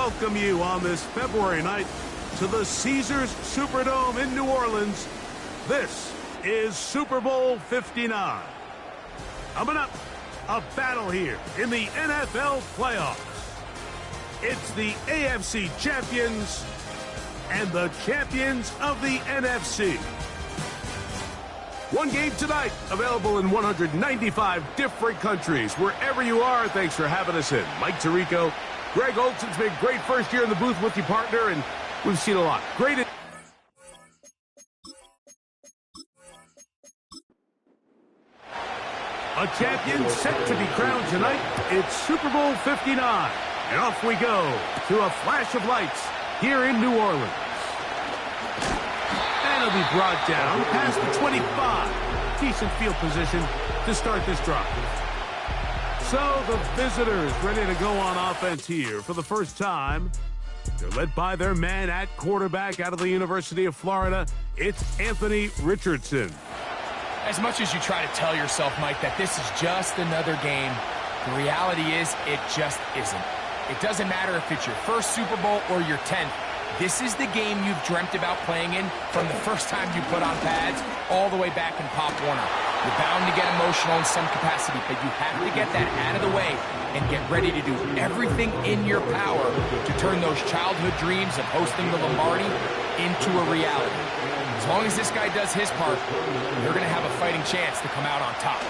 welcome you on this February night to the Caesars Superdome in New Orleans. This is Super Bowl 59. Coming up, a battle here in the NFL playoffs. It's the AFC champions and the champions of the NFC. One game tonight, available in 195 different countries. Wherever you are, thanks for having us in. Mike Tirico, Greg Olson's been great first year in the booth with you, partner, and we've seen a lot. Great. A champion set to be crowned tonight. It's Super Bowl 59. And off we go to a flash of lights here in New Orleans. And it'll be brought down past the 25. Decent field position to start this drive. So the visitors ready to go on offense here for the first time. They're led by their man at quarterback out of the University of Florida. It's Anthony Richardson. As much as you try to tell yourself, Mike, that this is just another game, the reality is it just isn't. It doesn't matter if it's your first Super Bowl or your 10th. This is the game you've dreamt about playing in from the first time you put on pads all the way back in Pop Warner. You're bound to get emotional in some capacity, but you have to get that out of the way and get ready to do everything in your power to turn those childhood dreams of hosting the Lombardi into a reality. As long as this guy does his part, you're going to have a fighting chance to come out on top.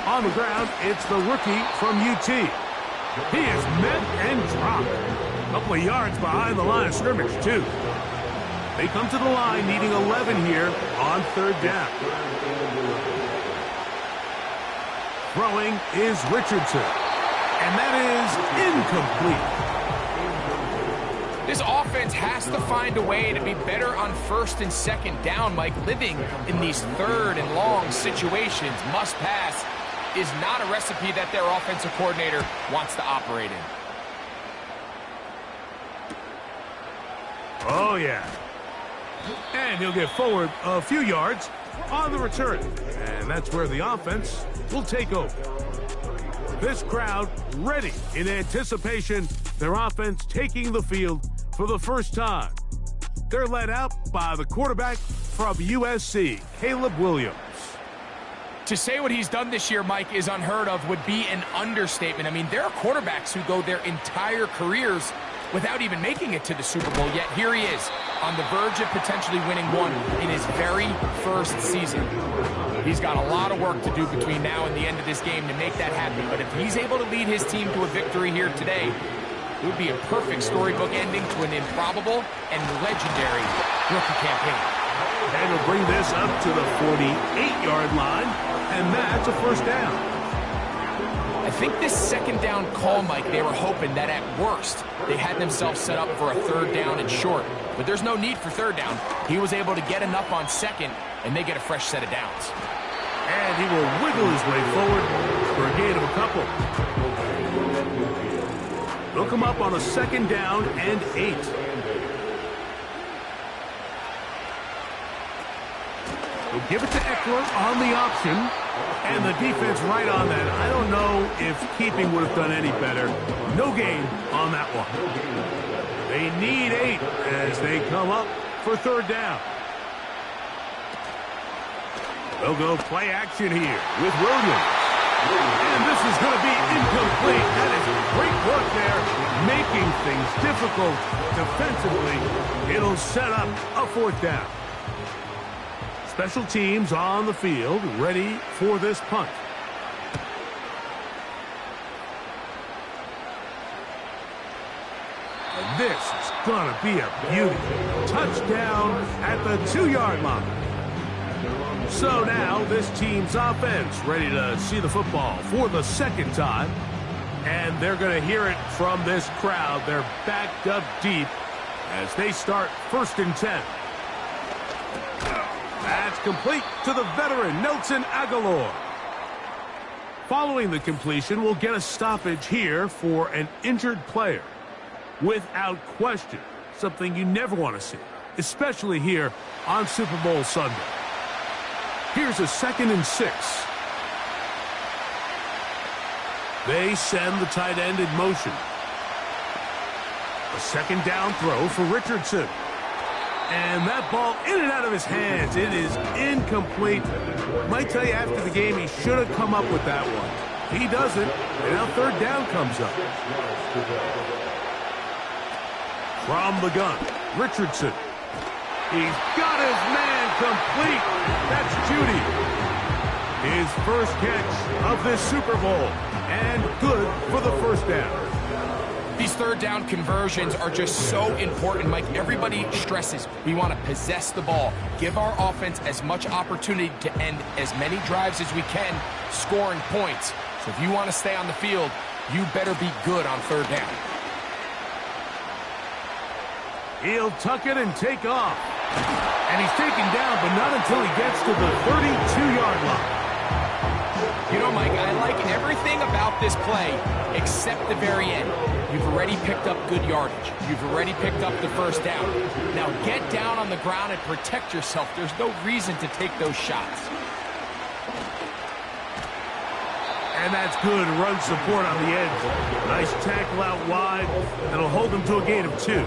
On the ground, it's the rookie from UT. He is met and dropped. A couple of yards behind the line of scrimmage, too. They come to the line needing 11 here on third down. Throwing is Richardson. And that is incomplete. This offense has to find a way to be better on first and second down, Mike. Living in these third and long situations, must pass, is not a recipe that their offensive coordinator wants to operate in. Oh, yeah. And he'll get forward a few yards on the return. And that's where the offense will take over. This crowd ready in anticipation, their offense taking the field for the first time. They're led out by the quarterback from USC, Caleb Williams. To say what he's done this year, Mike, is unheard of would be an understatement. I mean, there are quarterbacks who go their entire careers without even making it to the Super Bowl, yet here he is on the verge of potentially winning one in his very first season. He's got a lot of work to do between now and the end of this game to make that happen, but if he's able to lead his team to a victory here today, it would be a perfect storybook ending to an improbable and legendary rookie campaign. And he'll bring this up to the 48-yard line, and that's a first down. I think this second down call, Mike, they were hoping that at worst they had themselves set up for a third down and short. But there's no need for third down. He was able to get enough on second, and they get a fresh set of downs. And he will wiggle his way forward for a gain of a couple. They'll come up on a second down and 8. They'll give it to Eckler on the option. And the defense right on that. I don't know if keeping would have done any better. No gain on that one. They need 8 as they come up for third down. They'll go play action here with Williams. And this is going to be incomplete. That is great work there, making things difficult defensively. It'll set up a fourth down. Special teams on the field, ready for this punt. And this is going to be a beauty. Touchdown at the 2-yard line. So now this team's offense ready to see the football for the second time. And they're going to hear it from this crowd. They're backed up deep as they start first and 10. That's complete to the veteran, Nelson Agholor. Following the completion, we'll get a stoppage here for an injured player. Without question, something you never want to see, especially here on Super Bowl Sunday. Here's a 2nd and 6. They send the tight end in motion. A second down throw for Richardson. And that ball in and out of his hands. It is incomplete. Might tell you after the game he should have come up with that one. He doesn't, and now third down comes up. From the gun, Richardson. He's got his man complete. That's Judy. His first catch of this Super Bowl. And good for the first down. These third down conversions are just so important, Mike. Everybody stresses we want to possess the ball, give our offense as much opportunity to end as many drives as we can, scoring points. So if you want to stay on the field, you better be good on third down. He'll tuck it and take off. And he's taken down, but not until he gets to the 32-yard line. You know, Mike, I like everything about this play except the very end. You've already picked up good yardage. You've already picked up the first down. Now get down on the ground and protect yourself. There's no reason to take those shots. And that's good run support on the edge. Nice tackle out wide. That'll hold them to a gain of 2.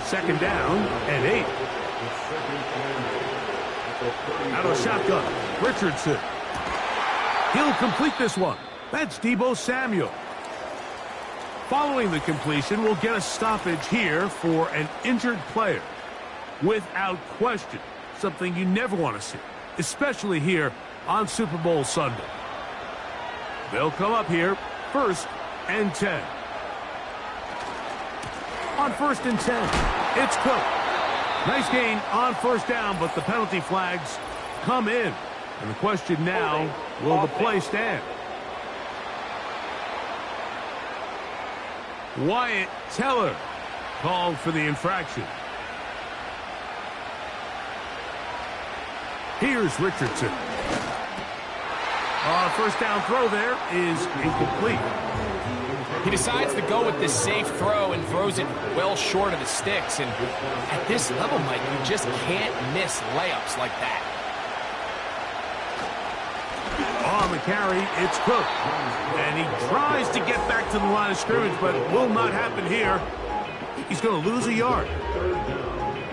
Second down and 8. Out of shotgun, Richardson. He'll complete this one. That's Deebo Samuel. Following the completion, we'll get a stoppage here for an injured player. Without question, something you never want to see, especially here on Super Bowl Sunday. They'll come up here, 1st and 10. On 1st and 10, it's Cook. Nice gain on first down, but the penalty flags come in. And the question now, will the play stand? Wyatt Teller called for the infraction. Here's Richardson. First down throw there is incomplete. He decides to go with the safe throw and throws it well short of the sticks. And at this level, Mike, you just can't miss layups like that. On the carry, it's Cook. And he tries to get back to the line of scrimmage, but it will not happen here. He's going to lose a yard.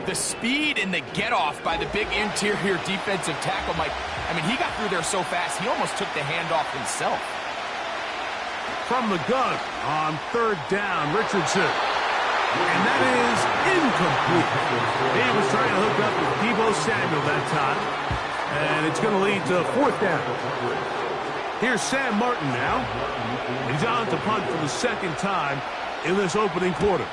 The speed and the get-off by the big interior defensive tackle, Mike. I mean, he got through there so fast, he almost took the handoff himself. From the gun on third down, Richardson. And that is incomplete. He was trying to hook up with Deebo Samuel that time. And it's going to lead to 4th down. Here's Sam Martin now. He's on to punt for the second time in this opening quarter.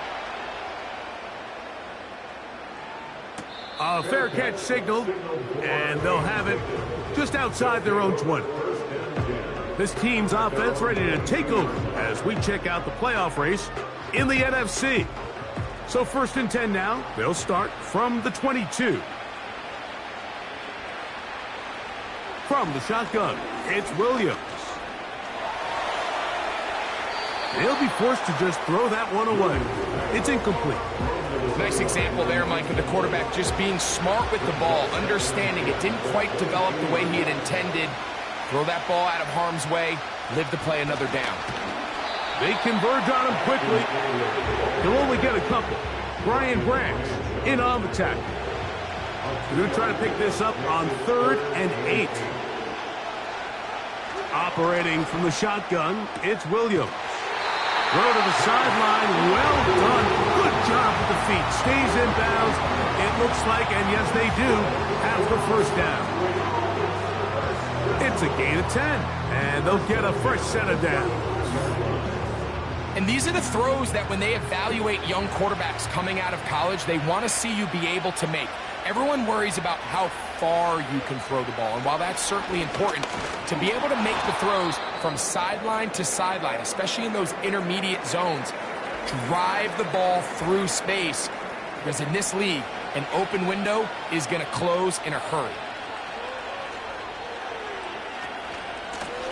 A fair catch signaled, and they'll have it just outside their own 20. This team's offense ready to take over as we check out the playoff race in the NFC. So 1st and 10 now. They'll start from the 22. From the shotgun, it's Williams. They'll be forced to just throw that one away. It's incomplete. Nice example there, Mike, of the quarterback just being smart with the ball, understanding it didn't quite develop the way he had intended. Throw that ball out of harm's way, live to play another down. They converge on him quickly. He'll only get a couple. Brian Branch in on the tackle. They're going to try to pick this up on 3rd and 8. Operating from the shotgun, it's Williams. Throw to the sideline, well done. Good job with the feet. Stays in bounds. It looks like, and yes, they do, have the first down. It's a gain of 10, and they'll get a fresh set of downs. And these are the throws that when they evaluate young quarterbacks coming out of college, they want to see you be able to make. Everyone worries about how far you can throw the ball, and while that's certainly important, to be able to make the throws from sideline to sideline, especially in those intermediate zones, drive the ball through space, because in this league, an open window is going to close in a hurry.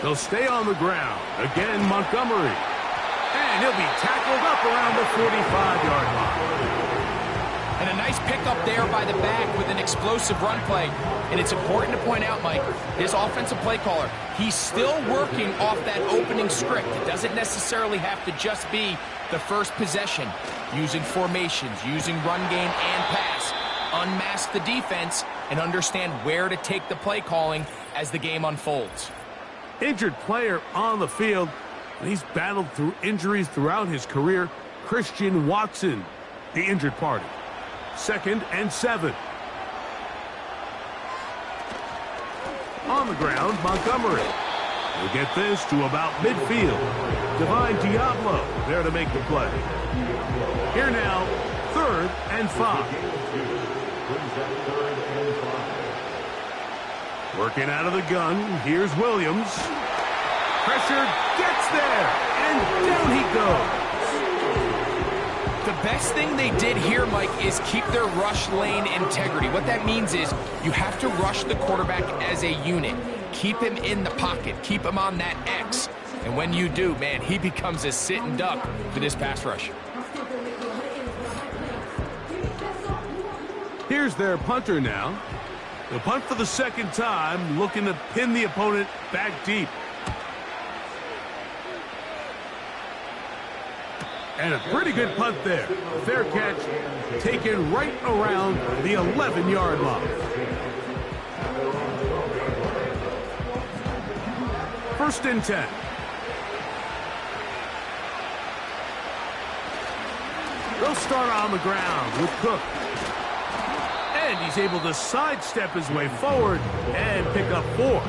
They'll stay on the ground. Again, Montgomery. And he'll be tackled up around the 45-yard line. And a nice pickup there by the back with an explosive run play. And it's important to point out, Mike, this offensive play caller, he's still working off that opening script. It doesn't necessarily have to just be the first possession. Using formations, using run game and pass. Unmask the defense and understand where to take the play calling as the game unfolds. Injured player on the field. He's battled through injuries throughout his career. Christian Watson, the injured party. 2nd and 7. On the ground, Montgomery will get this to about midfield. Divine Diablo there to make the play. Here now, 3rd and 5. Working out of the gun, here's Williams. Pressure gets there, and down he goes. The best thing they did here, Mike, is keep their rush lane integrity. What that means is you have to rush the quarterback as a unit. Keep him in the pocket. Keep him on that X. And when you do, man, he becomes a sitting duck for this pass rush. Here's their punter now. The punt for the 2nd time, looking to pin the opponent back deep. And a pretty good punt there. Fair catch, taken right around the 11-yard line. 1st and 10. They'll start on the ground with Cook. And he's able to sidestep his way forward and pick up 4.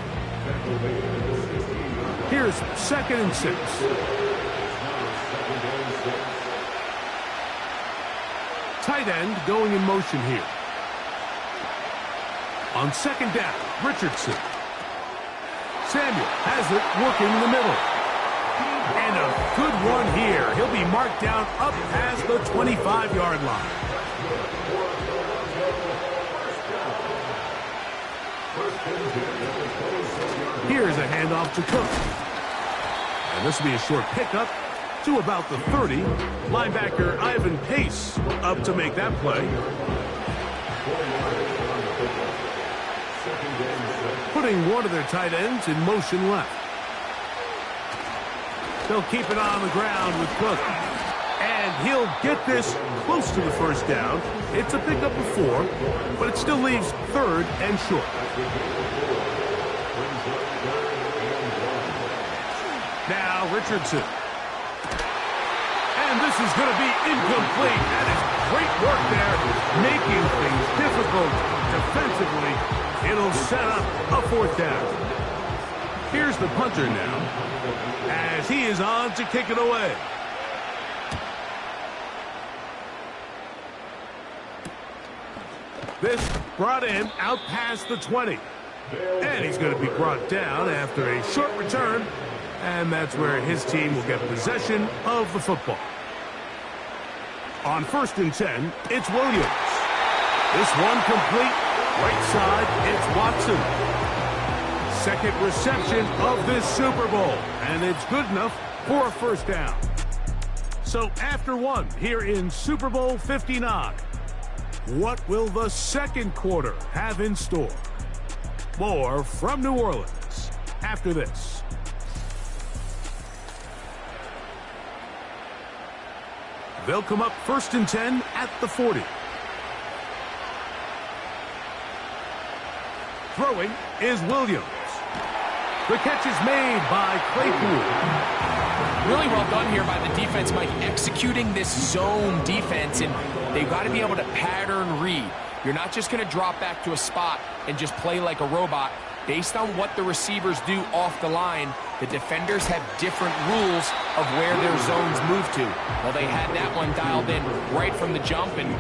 Here's 2nd and 6. Tight end going in motion here. On 2nd down, Richardson. Samuel has it working in the middle. And a good one here. He'll be marked down up past the 25-yard line. Here's a handoff to Cook. And this will be a short pickup to about the 30. Linebacker Ivan Pace up to make that play. Putting one of their tight ends in motion left. They'll keep it on the ground with Cook. And he'll get this close to the 1st down. It's a pickup of 4, but it still leaves 3rd and short. Now Richardson. And this is going to be incomplete. That is great work there, making things difficult defensively. It'll set up a 4th down. Here's the punter now, as he is on to kick it away. This brought him out past the 20. And he's going to be brought down after a short return. And that's where his team will get possession of the football. On 1st and 10, it's Williams. This one complete. Right side, it's Watson. 2nd reception of this Super Bowl. And it's good enough for a 1st down. So after 1 here in Super Bowl 59, what will the 2nd quarter have in store? More from New Orleans after this. They'll come up 1st and 10 at the 40. Throwing is Williams. The catch is made by Claypool. Really well done here by the defense, Mike, executing this zone defense, and they've got to be able to pattern read. You're not just going to drop back to a spot and just play like a robot. Based on what the receivers do off the line, the defenders have different rules of where their zones move to. Well, they had that one dialed in right from the jump, and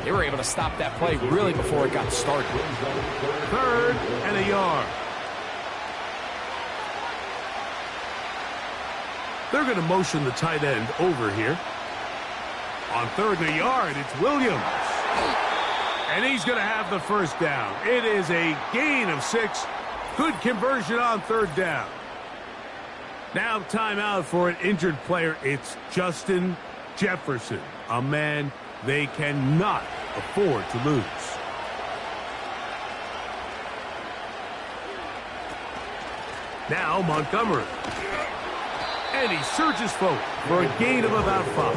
they were able to stop that play really before it got started. 3rd and a yard. They're going to motion the tight end over here. On 3rd and a yard, it's Williams. And he's going to have the 1st down. It is a gain of 6. Good conversion on 3rd down. Now timeout for an injured player. It's Justin Jefferson, a man they cannot afford to lose. Now Montgomery. And he surges forward for a gain of about 5.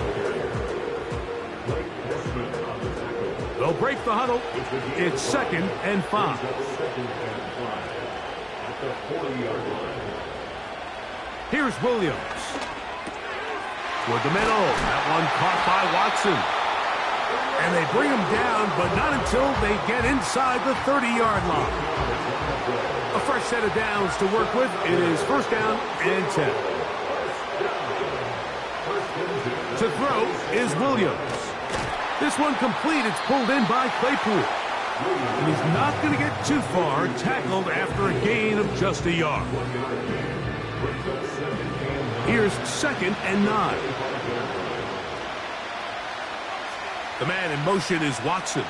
They'll break the huddle. It's 2nd and 5. Here's Williams. Toward the middle. That one caught by Watson. And they bring him down, but not until they get inside the 30-yard line. A fresh set of downs to work with. It is 1st down and 10. To throw is Williams. This one complete. It's pulled in by Claypool. And he's not going to get too far, tackled after a gain of just a yard. Here's 2nd and 9. The man in motion is Watson.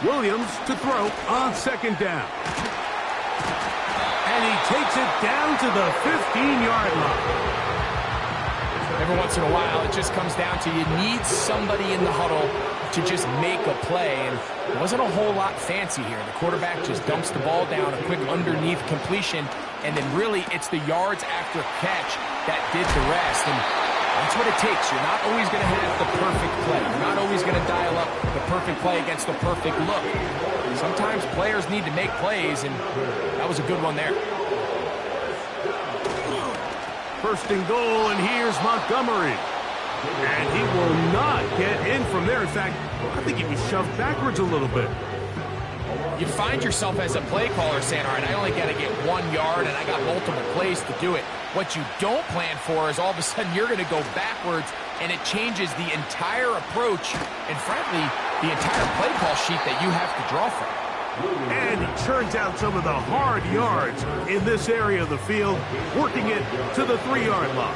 Williams to throw on 2nd down. And he takes it down to the 15-yard line. Every once in a while, it just comes down to you need somebody in the huddle to just make a play, and it wasn't a whole lot fancy here. The quarterback just dumps the ball down, a quick underneath completion, and then really it's the yards after catch that did the rest, and that's what it takes. You're not always going to have the perfect play. You're not always going to dial up the perfect play against the perfect look. Sometimes players need to make plays, and that was a good one there. 1st and goal, and here's Montgomery. And he will not get in from there. In fact, I think he was shoved backwards a little bit. You find yourself as a play caller saying, all right, I only got to get 1 yard, and I got multiple plays to do it. What you don't plan for is all of a sudden you're going to go backwards, and it changes the entire approach and, frankly, the entire play call sheet that you have to draw from. And he churns out some of the hard yards in this area of the field, working it to the 3-yard line.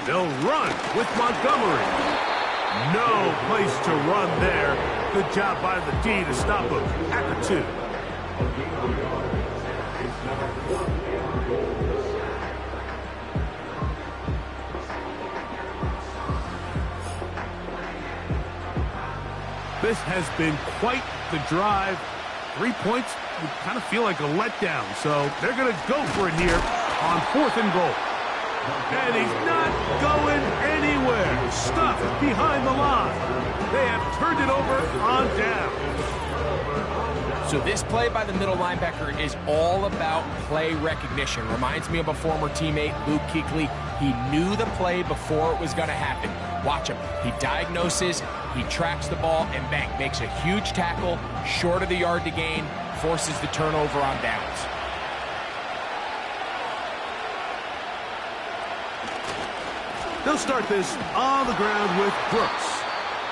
They'll run with Montgomery. No place to run there. Good job by the D to stop him at the 2. This has been quite the drive. 3 points would kind of feel like a letdown, so they're going to go for it here on 4th and goal. And he's not going anywhere. Stuffed behind the line. They have turned it over on down. So this play by the middle linebacker is all about play recognition. Reminds me of a former teammate, Luke Kuechly. He knew the play before it was going to happen. Watch him. He diagnoses, he tracks the ball, and bang, makes a huge tackle, short of the yard to gain, forces the turnover on downs. They'll start this on the ground with Brooks.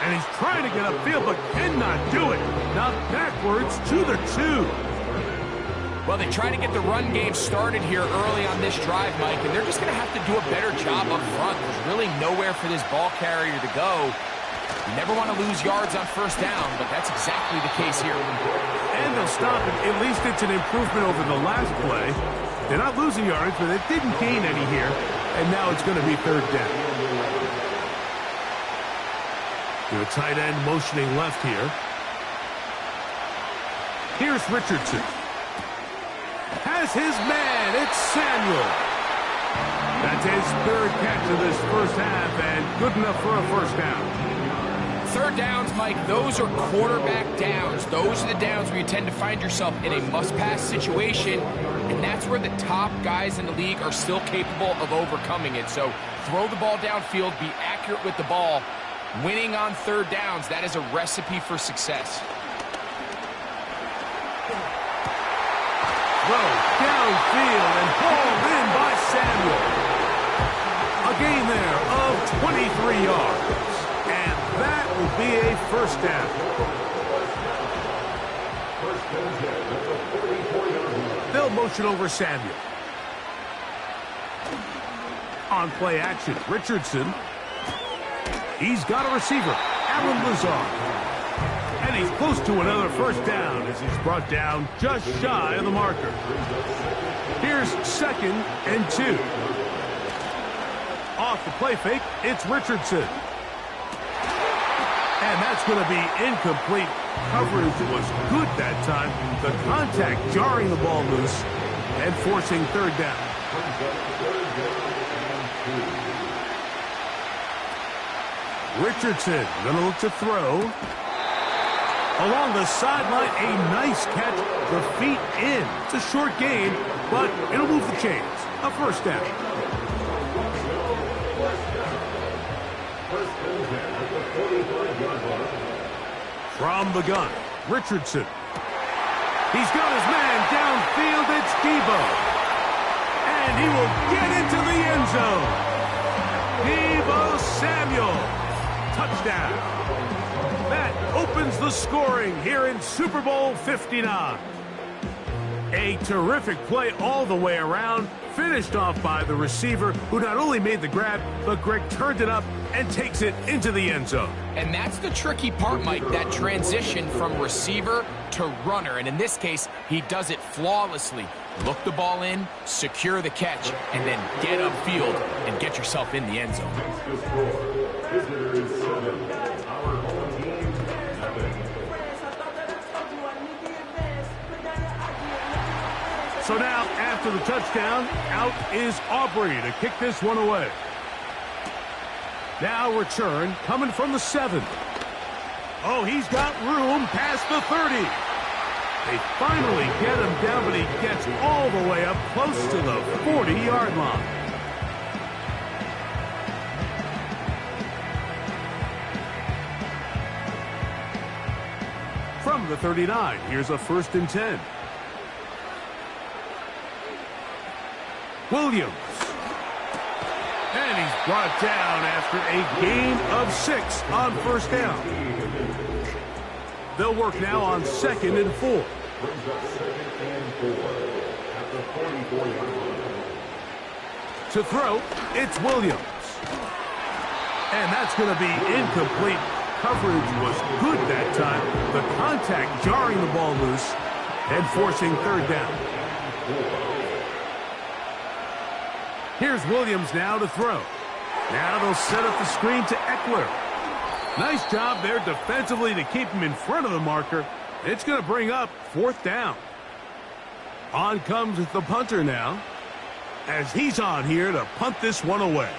And he's trying to get upfield, but cannot do it. Now backwards to the 2. Well, they try to get the run game started here early on this drive, Mike, and they're just going to have to do a better job up front. There's really nowhere for this ball carrier to go. You never want to lose yards on 1st down, but that's exactly the case here. And they'll stop it. At least it's an improvement over the last play. They're not losing yards, but they didn't gain any here. And now it's going to be 3rd down. The tight end motioning left here. Here's Richardson. Has his man. It's Samuel. That's his 3rd catch of this 1st half, and good enough for a 1st down. 3rd downs, Mike, those are quarterback downs. Those are the downs where you tend to find yourself in a must-pass situation, and that's where the top guys in the league are still capable of overcoming it. So throw the ball downfield, be accurate with the ball. Winning on 3rd downs, that is a recipe for success. Throw downfield and hauled in by Samuel. A gain there of 23 yards. And that will be a 1st down. They'll motion over Samuel. On play action, Richardson. He's got a receiver, Allen Lazard. And he's close to another 1st down as he's brought down just shy of the marker. Here's 2nd and 2. off the play fake, it's Richardson. And that's going to be incomplete. Coverage was good that time. The contact jarring the ball loose and forcing third down. Richardson going to look to throw. Along the sideline, a nice catch. The feet in. It's a short gain, but it'll move the chains. A first down. From the gun, Richardson. He's got his man downfield. It's Deebo. And he will get into the end zone. Deebo Samuel. Touchdown. That opens the scoring here in Super Bowl 59. A terrific play all the way around, finished off by the receiver, who not only made the grab, but Greg turned it up and takes it into the end zone. And that's the tricky part, Mike, that transition from receiver to runner. And in this case, he does it flawlessly. Look the ball in, secure the catch, and then get upfield and get yourself in the end zone. So now, after the touchdown, out is Aubrey to kick this one away. Now return coming from the 7. Oh, he's got room past the 30. They finally get him down, but he gets all the way up close to the 40-yard line. From the 39, here's a 1st and 10. Williams. And he's brought down after a gain of 6 on first down. They'll work now on 2nd and 4. To throw, it's Williams. And that's going to be incomplete. Coverage was good that time. The contact jarring the ball loose and forcing third down. Here's Williams now to throw. Now they'll set up the screen to Eckler. Nice job there defensively to keep him in front of the marker. It's going to bring up 4th down. On comes the punter now, as he's on here to punt this one away.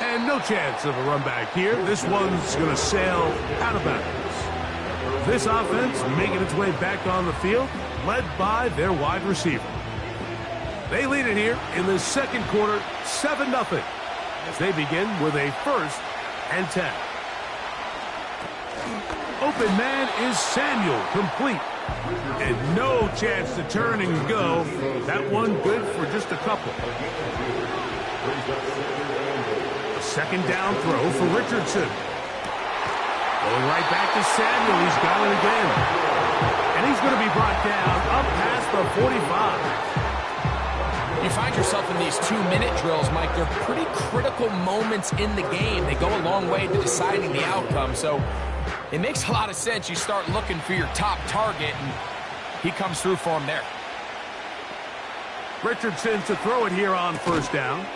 And no chance of a run back here. This one's going to sail out of bounds. This offense making its way back on the field, led by their wide receiver. They lead it here in the second quarter, 7-0, as they begin with a 1st and 10. Open man is Samuel, complete. And no chance to turn and go. That one good for just a couple. A 2nd down throw for Richardson. Going right back to Samuel. He's got it again. And he's going to be brought down up past the 45. You find yourself in these 2-minute drills, Mike. They're pretty critical moments in the game. They go a long way to deciding the outcome. So it makes a lot of sense. You start looking for your top target, and he comes through for him there. Richardson to throw it here on 1st down.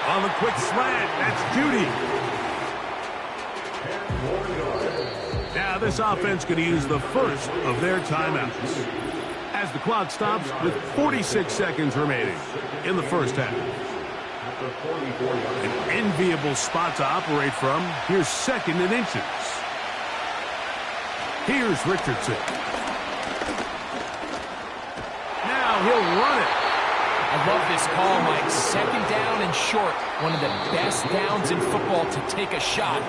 On the quick slant, that's Judy. Now this offense going to use the first of their timeouts as the clock stops with 46 seconds remaining in the first half. An enviable spot to operate from. Here's 2nd and inches. Here's Richardson. Now he'll run it. I love this call, Mike. 2nd down and short. One of the best downs in football to take a shot.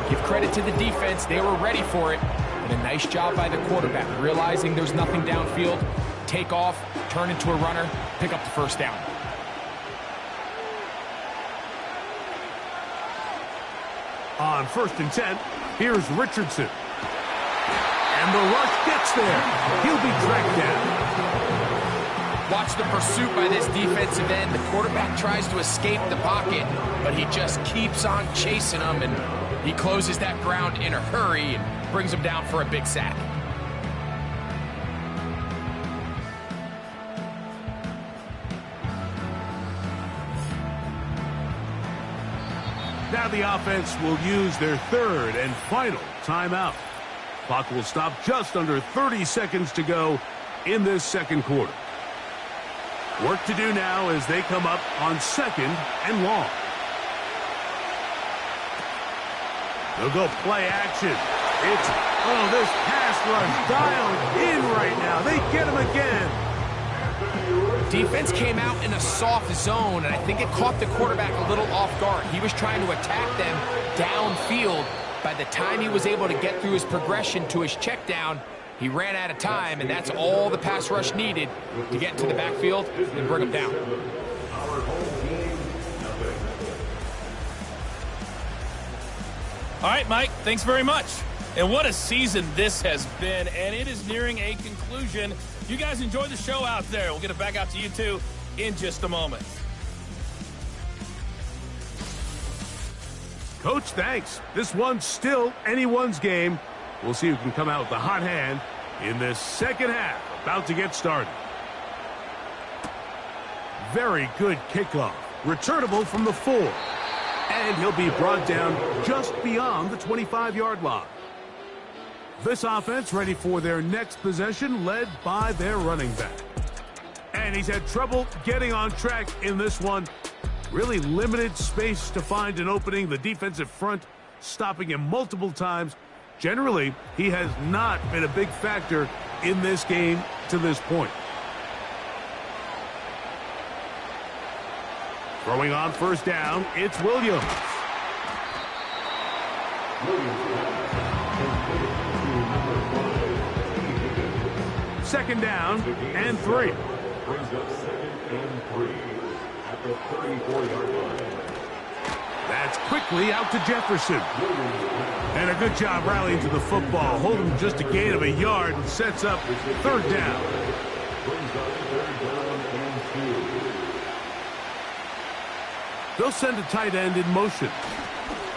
Give credit to the defense. They were ready for it. And a nice job by the quarterback, realizing there's nothing downfield. Take off, turn into a runner, pick up the 1st down. On 1st and 10, here's Richardson. And the rush gets there. He'll be tracked down. Watch the pursuit by this defensive end. The quarterback tries to escape the pocket, but he just keeps on chasing him, and he closes that ground in a hurry and brings him down for a big sack. Now the offense will use their third and final timeout. Clock will stop just under 30 seconds to go in this second quarter. Work to do now as they come up on second and long. They'll go play action. This pass rush dialed in right now. They get him again. Defense came out in a soft zone, and I think it caught the quarterback a little off guard. He was trying to attack them downfield. By the time he was able to get through his progression to his check down, he ran out of time, and that's all the pass rush needed to get into the backfield and bring him down. All right, Mike, thanks very much. And what a season this has been, and it is nearing a conclusion. You guys enjoy the show out there. We'll get it back out to you two in just a moment. Coach, thanks. This one's still anyone's game. We'll see who can come out with the hot hand in this second half. About to get started. Very good kickoff. Returnable from the 4. And he'll be brought down just beyond the 25-yard line. This offense ready for their next possession, led by their running back. And he's had trouble getting on track in this one. Really limited space to find an opening. The defensive front stopping him multiple times. Generally, he has not been a big factor in this game to this point. Throwing on first down, it's Williams. Second down and 3. Brings up second and 3 at the 34-yard line. That's quickly out to Jefferson. And a good job rallying to the football. Holding just a gain of a yard and sets up third down. Brings up third down and 2. They'll send a tight end in motion.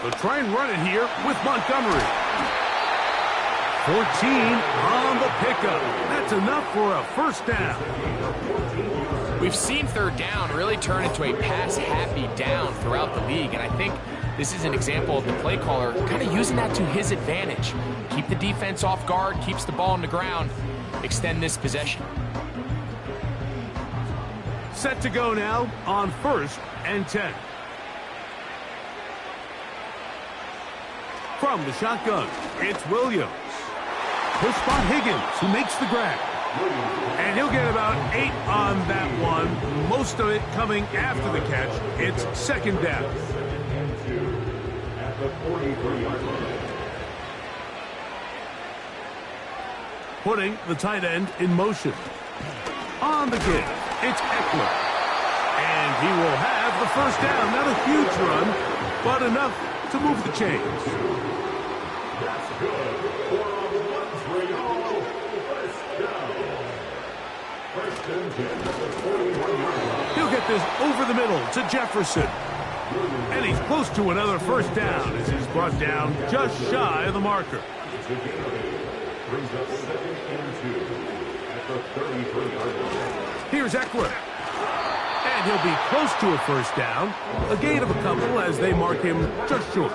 They'll try and run it here with Montgomery. 14 on the pickup. That's enough for a first down. We've seen third down really turn into a pass-happy down throughout the league, and I think this is an example of the play caller kind of using that to his advantage. Keep the defense off guard, keeps the ball on the ground, extend this possession. Set to go now on first and 10. From the shotgun, it's Williams. He'll spot Higgins, who makes the grab. And he'll get about 8 on that one. Most of it coming after the catch. It's second down. At the 43-yard line. Putting the tight end in motion. On the kick, it's Eckler. And he will have the first down. Not a huge run, but enough to move the chains. That's good. For a 1-3-0 first down. First and 10 at the 41-yard line. He'll get this over the middle to Jefferson. And he's close to another first down as he's brought down just shy of the marker. Brings up second and 2 at the 33-yard line. Here's Eckler. And he'll be close to a first down. A gain of a couple as they mark him just short.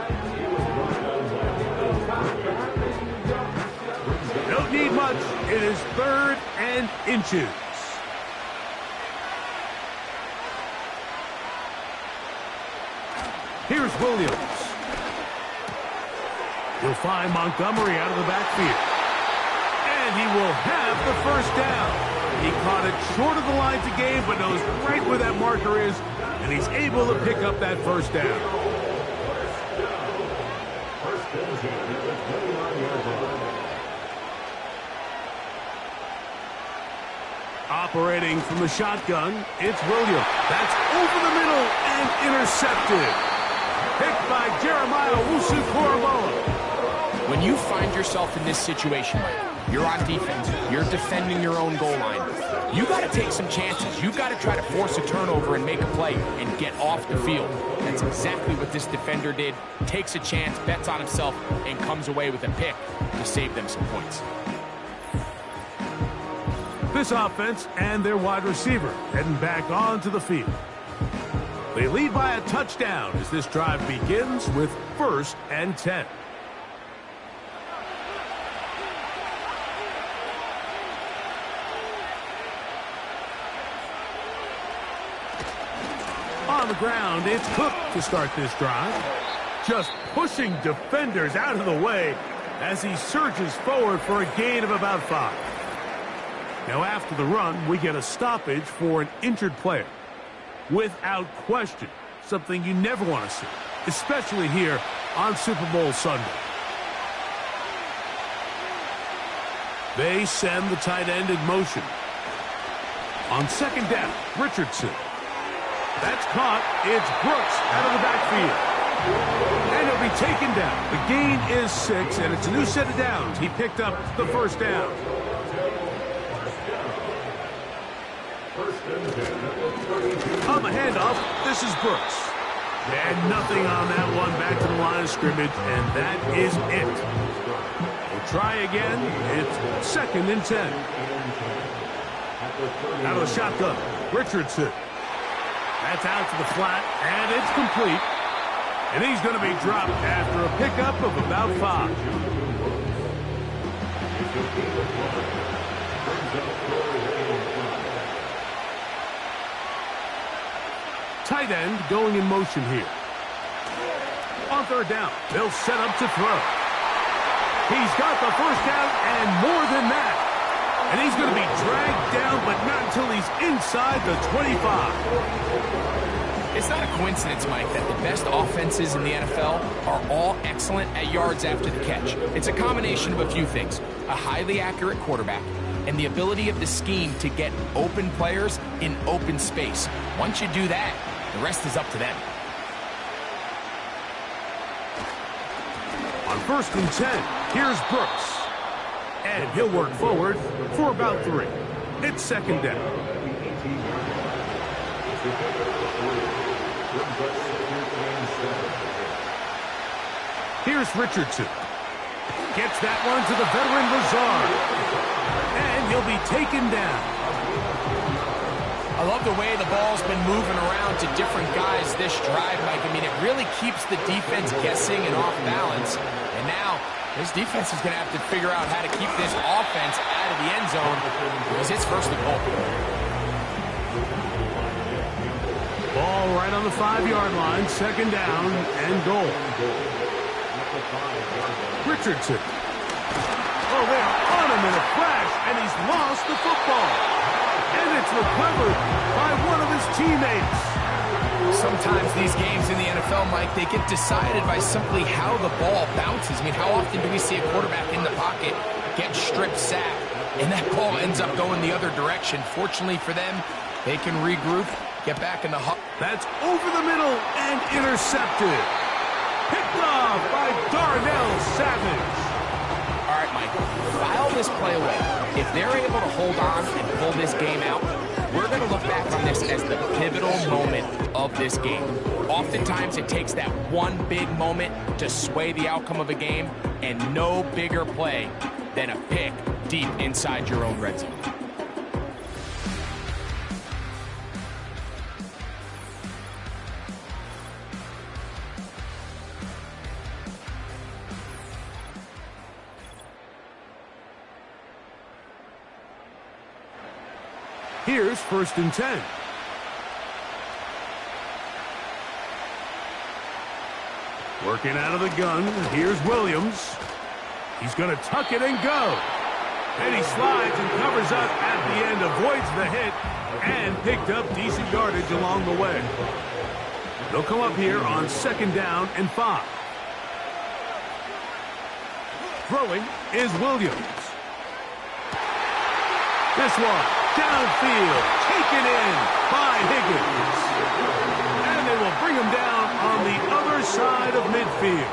Don't need much. It is third and inches. Here's Williams. He'll find Montgomery out of the backfield. And he will have the first down. He caught it short of the line to gain, but knows right where that marker is, and he's able to pick up that first down. Operating from the shotgun, it's Williams. That's over the middle and intercepted. Picked by Jeremiah Owusu-Koramoah. When you find yourself in this situation, you're on defense, you're defending your own goal line, you got to take some chances. You got to try to force a turnover and make a play and get off the field. That's exactly what this defender did. Takes a chance, bets on himself, and comes away with a pick to save them some points. This offense and their wide receiver heading back onto the field. They lead by a touchdown as this drive begins with 1st and 10. On the ground, it's Cook to start this drive. Just pushing defenders out of the way as he surges forward for a gain of about 5. Now after the run, we get a stoppage for an injured player. Without question, something you never want to see, especially here on Super Bowl Sunday. They send the tight end in motion. On 2nd down, Richardson. That's caught. It's Brooks out of the backfield. And he'll be taken down. The gain is 6, and it's a new set of downs. He picked up the 1st down. On the handoff, this is Brooks. And nothing on that one. Back to the line of scrimmage, and that is it. We'll try again. It's 2nd and 10. Out of the shotgun, Richardson. That's out to the flat, and it's complete. And he's going to be dropped after a pickup of about 5. Tight end going in motion here. On 3rd down, they'll set up to throw. He's got the 1st down and more than that. And he's going to be dragged down, but not until he's inside the 25. It's not a coincidence, Mike, that the best offenses in the NFL are all excellent at yards after the catch. It's a combination of a few things. A highly accurate quarterback and the ability of the scheme to get open players in open space. Once you do that, the rest is up to them. On 1st and 10, here's Brooks. And he'll work forward for about 3. It's 2nd down. Here's Richardson. Gets that one to the veteran Lazard. And he'll be taken down. I love the way the ball's been moving around to different guys this drive, Mike. I mean, it really keeps the defense guessing and off balance. And now, this defense is going to have to figure out how to keep this offense out of the end zone because it's 1st and goal. Ball right on the 5-yard line, 2nd down and goal. Richardson. Oh, they are on him in a flash, and he's lost the football. And it's recovered by one of his teammates. Sometimes these games in the NFL, Mike, they get decided by simply how the ball bounces. I mean, how often do we see a quarterback in the pocket get strip sacked, and that ball ends up going the other direction? Fortunately for them, they can regroup, get back in the huddle. That's over the middle and intercepted. Picked off by Darnell Savage. All right, Mike, file this play away. If they're able to hold on and pull this game out, we're going to look back on this as the pivotal moment of this game. Oftentimes, it takes that one big moment to sway the outcome of a game, and no bigger play than a pick deep inside your own red zone. Here's 1st and 10. Working out of the gun, here's Williams. He's going to tuck it and go. And he slides and covers up at the end, avoids the hit, and picked up decent yardage along the way. They'll come up here on 2nd down and 5. Throwing is Williams. This one, downfield, taken in by Higgins. And they will bring him down on the other side of midfield.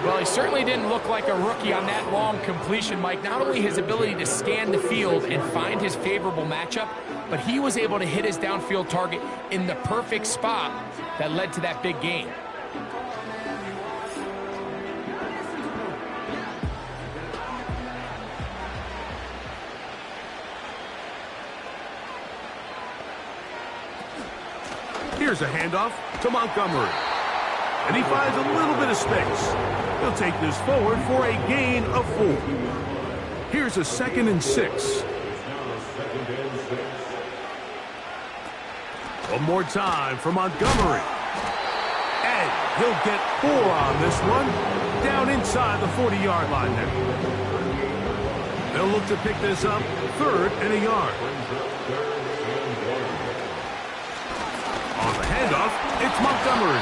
Well, he certainly didn't look like a rookie on that long completion, Mike. Not only his ability to scan the field and find his favorable matchup, but he was able to hit his downfield target in the perfect spot that led to that big gain. Here's a handoff to Montgomery. And he finds a little bit of space. He'll take this forward for a gain of 4. Here's a 2nd and 6. One more time for Montgomery. And he'll get 4 on this one. Down inside the 40-yard line there. They'll look to pick this up 3rd and a yard. On the handoff, it's Montgomery.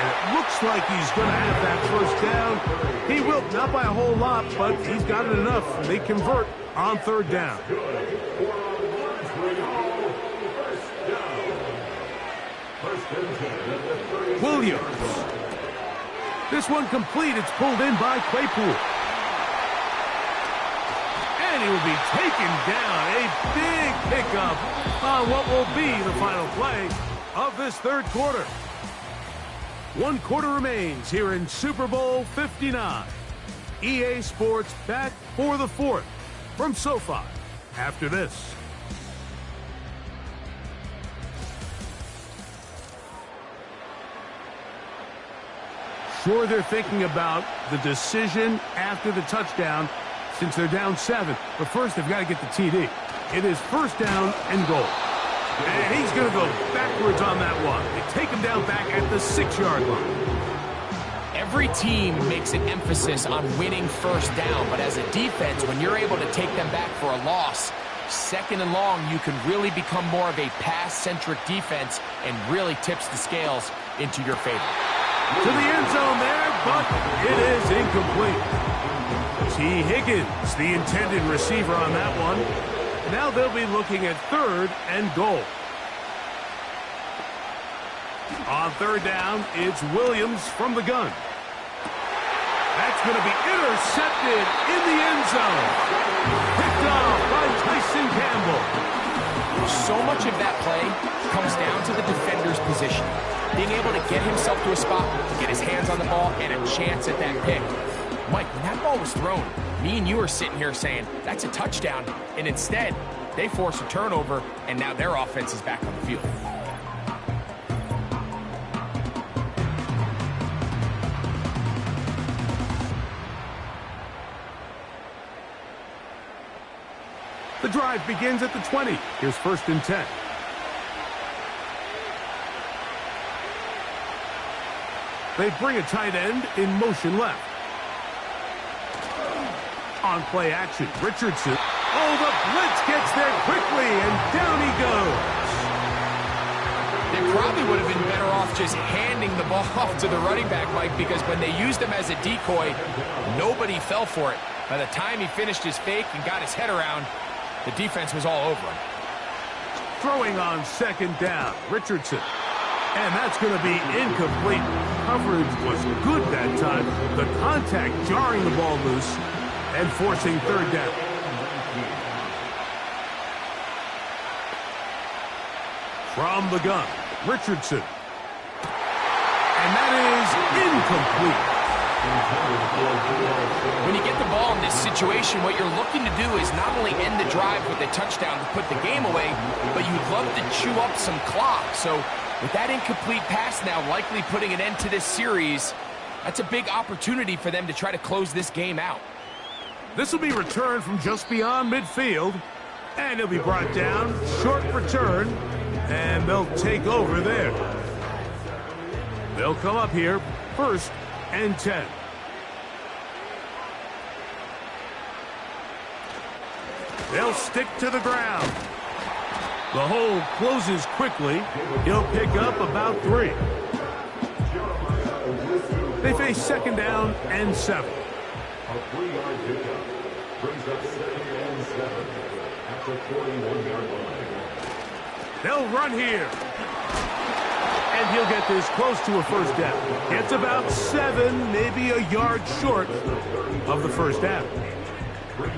And it looks like he's going to have that first down. He will, not by a whole lot, but he's got it enough. They convert on 3rd down. Williams. This one complete. It's pulled in by Claypool. And he will be taken down. A big pickup on what will be the final play of this 3rd quarter. 1 quarter remains here in Super Bowl 59. EA Sports back for the 4th from SoFi after this. Sure, they're thinking about the decision after the touchdown since they're down 7. But first, they've got to get the TD. It is 1st down and goal. And he's going to go backwards on that one. They take him down back at the 6-yard line. Every team makes an emphasis on winning 1st down, but as a defense, when you're able to take them back for a loss, 2nd and long, you can really become more of a pass-centric defense and really tips the scales into your favor. To the end zone there, but it is incomplete. T. Higgins, the intended receiver on that one. Now they'll be looking at 3rd and goal. On 3rd down, it's Williams from the gun. That's going to be intercepted in the end zone. Picked off by Tyson Campbell. So much of that play comes down to the defender's position. Being able to get himself to a spot, to get his hands on the ball, and a chance at that pick. Mike, when that ball was thrown, me and you are sitting here saying, that's a touchdown. And instead, they force a turnover, and now their offense is back on the field. The drive begins at the 20. Here's 1st and 10. They bring a tight end in motion left. On play action, Richardson. Oh, the blitz gets there quickly, and down he goes. They probably would have been better off just handing the ball off to the running back, Mike, because when they used him as a decoy, nobody fell for it. By the time he finished his fake and got his head around, the defense was all over him. Throwing on 2nd down, Richardson. And that's going to be incomplete. Coverage was good that time. The contact jarring the ball loose and forcing 3rd down. From the gun, Richardson. And that is incomplete. When you get the ball in this situation, what you're looking to do is not only end the drive with a touchdown to put the game away, but you'd love to chew up some clock. So with that incomplete pass now likely putting an end to this series, that's a big opportunity for them to try to close this game out. This will be returned from just beyond midfield, and he'll be brought down. Short return, and they'll take over there. They'll come up here, 1st and 10. They'll stick to the ground. The hole closes quickly. He'll pick up about 3. They face 2nd down and 7. A 3-yard pickup brings up 2nd and 7 at the 41-yard line. They'll run here. And he'll get this close to a 1st down. Gets about 7, maybe a yard short of the 1st down.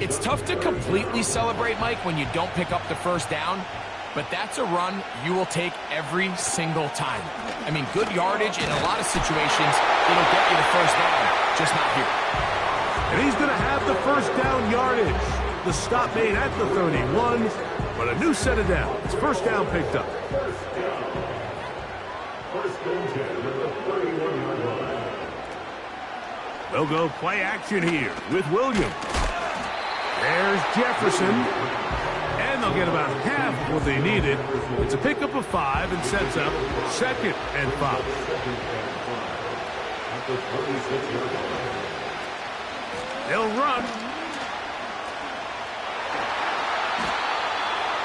It's tough to completely celebrate, Mike, when you don't pick up the 1st down, but that's a run you will take every single time. I mean, good yardage in a lot of situations, it'll get you the 1st down, just not here. And he's going to have the 1st down yardage. The stop made at the 31, but a new set of downs. 1st down picked up. First and 10 at the 31-yard line. They'll go play action here with Williams. There's Jefferson. And they'll get about half of what they needed. It's a pickup of 5 and sets up 2nd and 5. They'll run.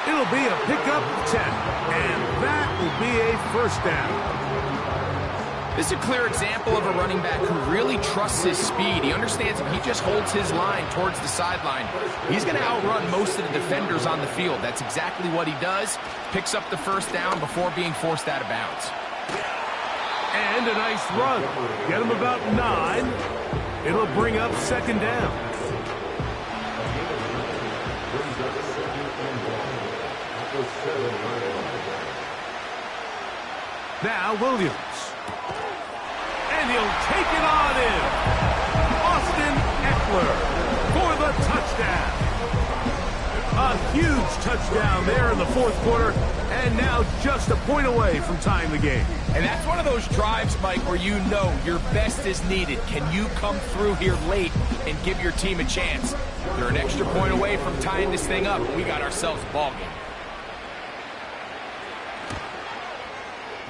It'll be a pickup of 10. And that will be a first down. This is a clear example of a running back who really trusts his speed. He understands if he just holds his line towards the sideline, he's going to outrun most of the defenders on the field. That's exactly what he does. Picks up the first down before being forced out of bounds. And a nice run. Get him about 9. It'll bring up 2nd down. Now Williams. And he'll take it on in. Austin Eckler for the touchdown. A huge touchdown there in the 4th quarter, and now just a point away from tying the game. And that's one of those drives, Mike, where you know your best is needed. Can you come through here late and give your team a chance? They're an extra point away from tying this thing up. We got ourselves a ball game.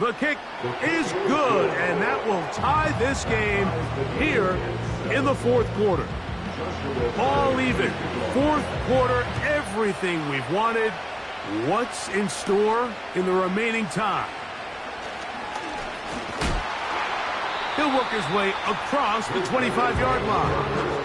The kick is good, and that will tie this game here in the 4th quarter. All even. 4th quarter, everything we've wanted. What's in store in the remaining time? He'll work his way across the 25-yard line.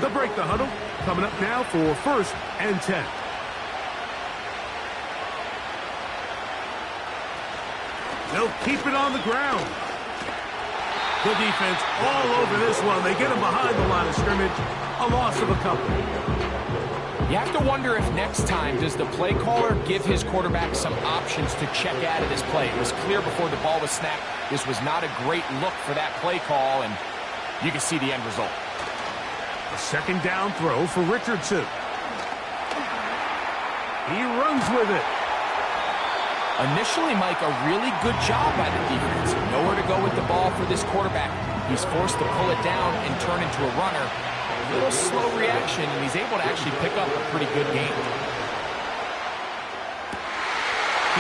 They'll break the huddle. Coming up now for 1st and 10. They'll keep it on the ground. The defense all over this one. They get him behind the line of scrimmage. A loss of a couple. You have to wonder if next time does the play caller give his quarterback some options to check out of this play. It was clear before the ball was snapped. This was not a great look for that play call, and you can see the end result. A 2nd down throw for Richardson. He runs with it. Initially, Mike, a really good job by the defense. Nowhere to go with the ball for this quarterback. He's forced to pull it down and turn into a runner. A little slow reaction, and he's able to actually pick up a pretty good game.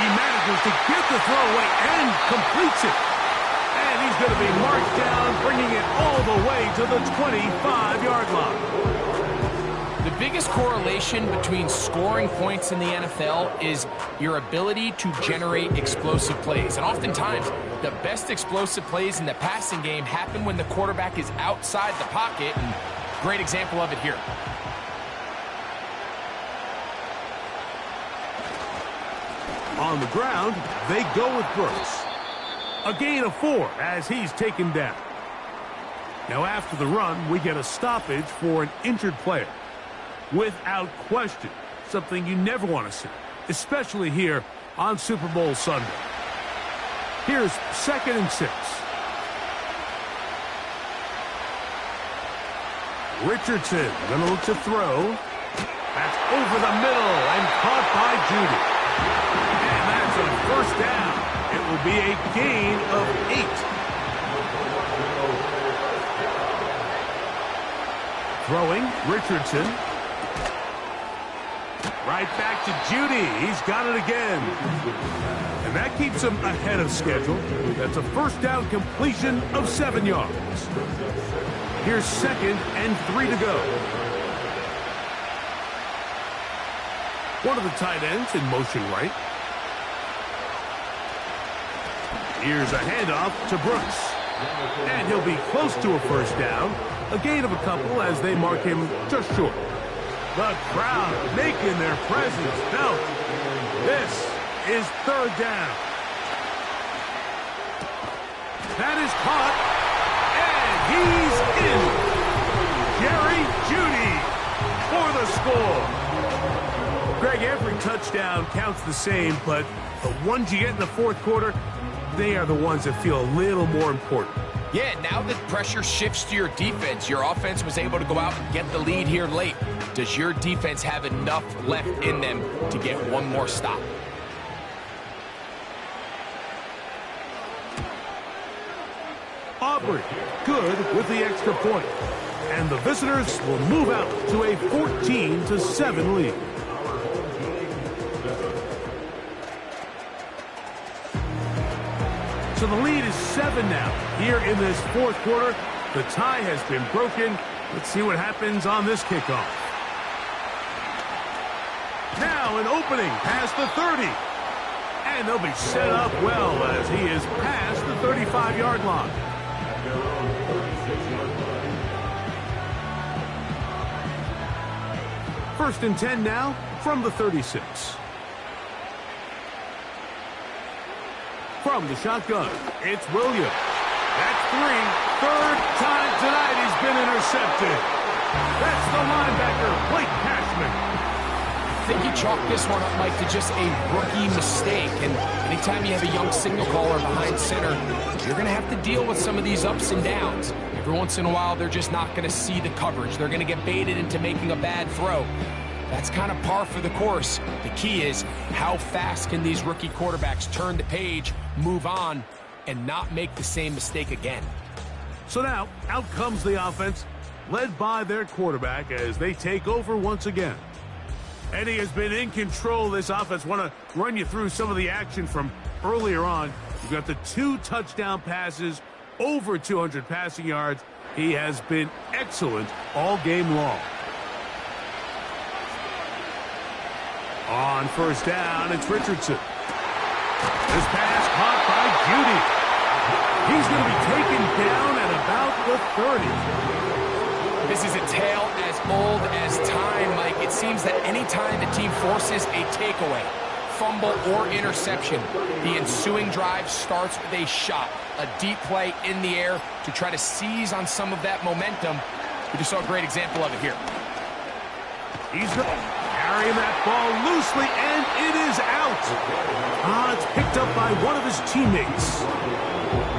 He manages to get the throw away and completes it. And he's going to be marked down, bringing it all the way to the 25-yard line. The biggest correlation between scoring points in the NFL is your ability to generate explosive plays. And oftentimes, the best explosive plays in the passing game happen when the quarterback is outside the pocket. And great example of it here. On the ground, they go with Brooks. A gain of 4 as he's taken down. Now after the run, we get a stoppage for an injured player. Without question, something you never want to see, especially here on Super Bowl Sunday. Here's 2nd and 6. Richardson going to look to throw. That's over the middle and caught by Judy. And that's a first down. It will be a gain of 8. Throwing, Richardson. Right back to Judy. He's got it again. And that keeps him ahead of schedule. That's a first down completion of 7 yards. Here's 2nd and 3 to go. One of the tight ends in motion right. Here's a handoff to Brooks. And he'll be close to a first down. A gain of a couple as they mark him just short. The crowd making their presence felt. This is 3rd down. That is caught. And he's in. Jerry Jeudy for the score. Greg, every touchdown counts the same, but the ones you get in the 4th quarter, they are the ones that feel a little more important. Yeah, now that pressure shifts to your defense, your offense was able to go out and get the lead here late. Does your defense have enough left in them to get one more stop? Aubrey, good with the extra point. And the visitors will move out to a 14-7 lead. So the lead is 7 now. Here in this fourth quarter, the tie has been broken. Let's see what happens on this kickoff. Now an opening past the 30. And they'll be set up well as he is past the 35-yard line. First and 10 now from the 36. From the shotgun, it's Williams. That's 3. Third time tonight he's been intercepted. That's the linebacker, Blake Cashman. I think you chalk this one up, Mike, to just a rookie mistake. And anytime you have a young signal caller behind center, you're going to have to deal with some of these ups and downs. Every once in a while, they're just not going to see the coverage. They're going to get baited into making a bad throw. That's kind of par for the course. The key is how fast can these rookie quarterbacks turn the page, move on, and not make the same mistake again. So now, out comes the offense, led by their quarterback as they take over once again. And he has been in control of this offense. Want to run you through some of the action from earlier on. You've got the 2 touchdown passes, over 200 passing yards. He has been excellent all game long. On first down, it's Richardson. This pass caught by Jeudy. He's going to be taken down at about the 30. This is a tale as old as time, Mike. It seems that any time the team forces a takeaway, fumble, or interception, the ensuing drive starts with a shot, a deep play in the air to try to seize on some of that momentum. We just saw a great example of it here. He's carrying that ball loosely, and it is out. It's picked up by one of his teammates.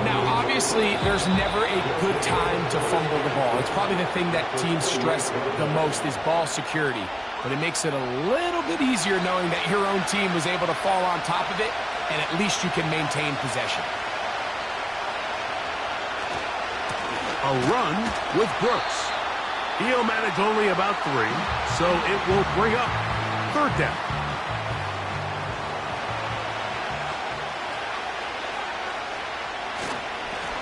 Now, obviously, there's never a good time to fumble the ball. It's probably the thing that teams stress the most is ball security. But it makes it a little bit easier knowing that your own team was able to fall on top of it, and at least you can maintain possession. A run with Brooks. He'll manage only about 3, so it will bring up third down.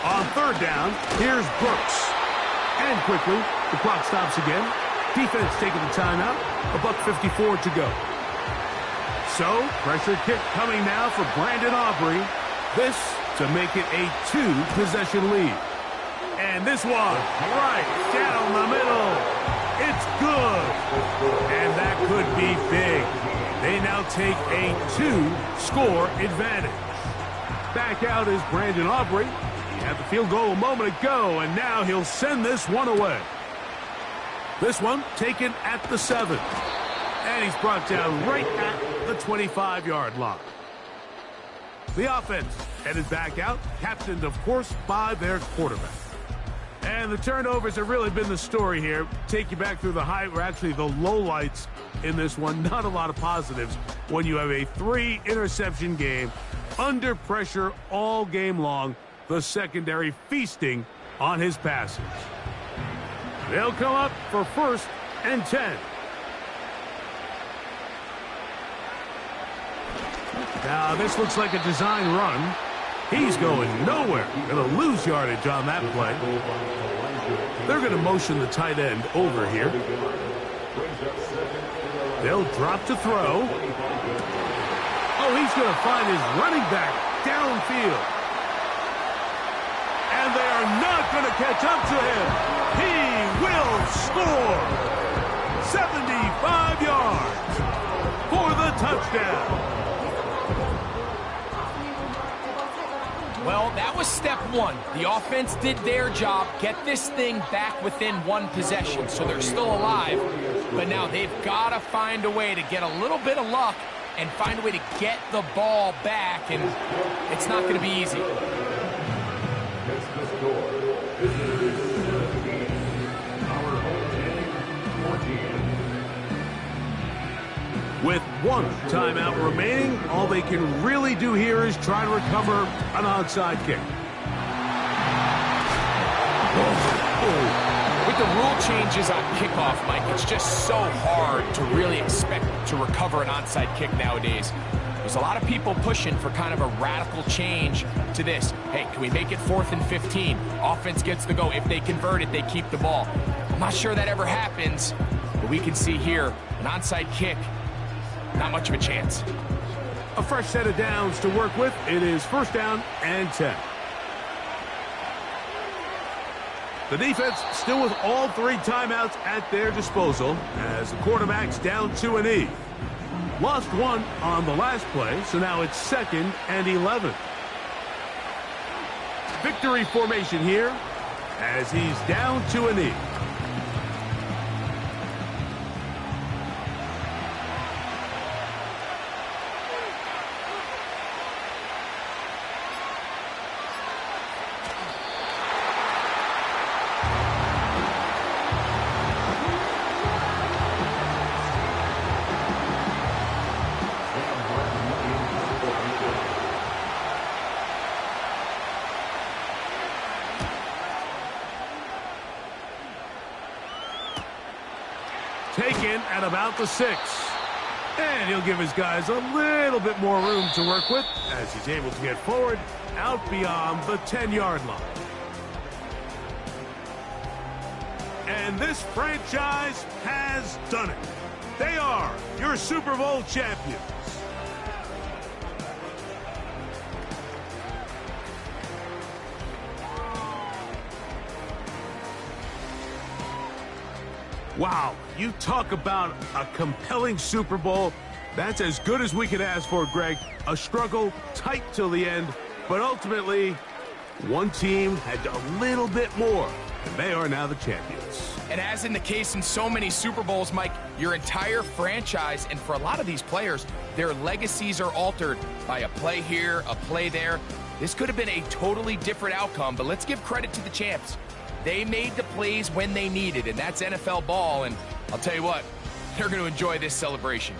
On third down, here's Brooks. And quickly, the clock stops again. Defense taking the timeout. $1:54 to go. So, pressure kick coming now for Brandon Aubrey. This to make it a 2-possession lead. And this one, right down the middle. It's good. And that could be big. They now take a 2-score advantage. Back out is Brandon Aubrey. He had the field goal a moment ago, and now he'll send this one away. This one taken at the 7. And he's brought down right at the 25-yard line. The offense headed back out, captained, of course, by their quarterback. And the turnovers have really been the story here. Take you back through the actually the lowlights in this one. Not a lot of positives when you have a 3-interception game, under pressure all game long, the secondary feasting on his passes. They'll come up for first and 10. Now this looks like a design run. He's going nowhere. Going to lose yardage on that play. They're going to motion the tight end over here. They'll drop to throw. Oh, he's going to find his running back downfield. And they are not going to catch up to him. He will score. 75 yards for the touchdown. Well, that was step 1. The offense did their job, get this thing back within 1 possession, so they're still alive. But now they've got to find a way to get a little bit of luck and find a way to get the ball back, and it's not going to be easy. Against the score, visitors 17, our home team 14. With one timeout remaining, all they can really do here is try to recover an onside kick. With the rule changes on kickoff, Mike, it's just so hard to really expect to recover an onside kick nowadays. There's a lot of people pushing for kind of a radical change to this. Hey, can we make it 4th and 15? Offense gets the go. If they convert it, they keep the ball. I'm not sure that ever happens, but we can see here an onside kick, not much of a chance. A fresh set of downs to work with. It is 1st down and 10. The defense still with all 3 timeouts at their disposal as the quarterback's down to an E. Lost 1 on the last play, so now it's 2nd and 11. Victory formation here as he's down to an E. Taken at about the 6. And he'll give his guys a little bit more room to work with as he's able to get forward out beyond the 10-yard line. And this franchise has done it. They are your Super Bowl champions. Wow, you talk about a compelling Super Bowl. That's as good as we could ask for, Greg. A struggle, tight till the end, but ultimately, one team had a little bit more, and they are now the champions. And as in the case in so many Super Bowls, Mike, your entire franchise, and for a lot of these players, their legacies are altered by a play here, a play there. This could have been a totally different outcome, but let's give credit to the champs. They made the plays when they needed, and that's NFL ball, and I'll tell you what, they're going to enjoy this celebration.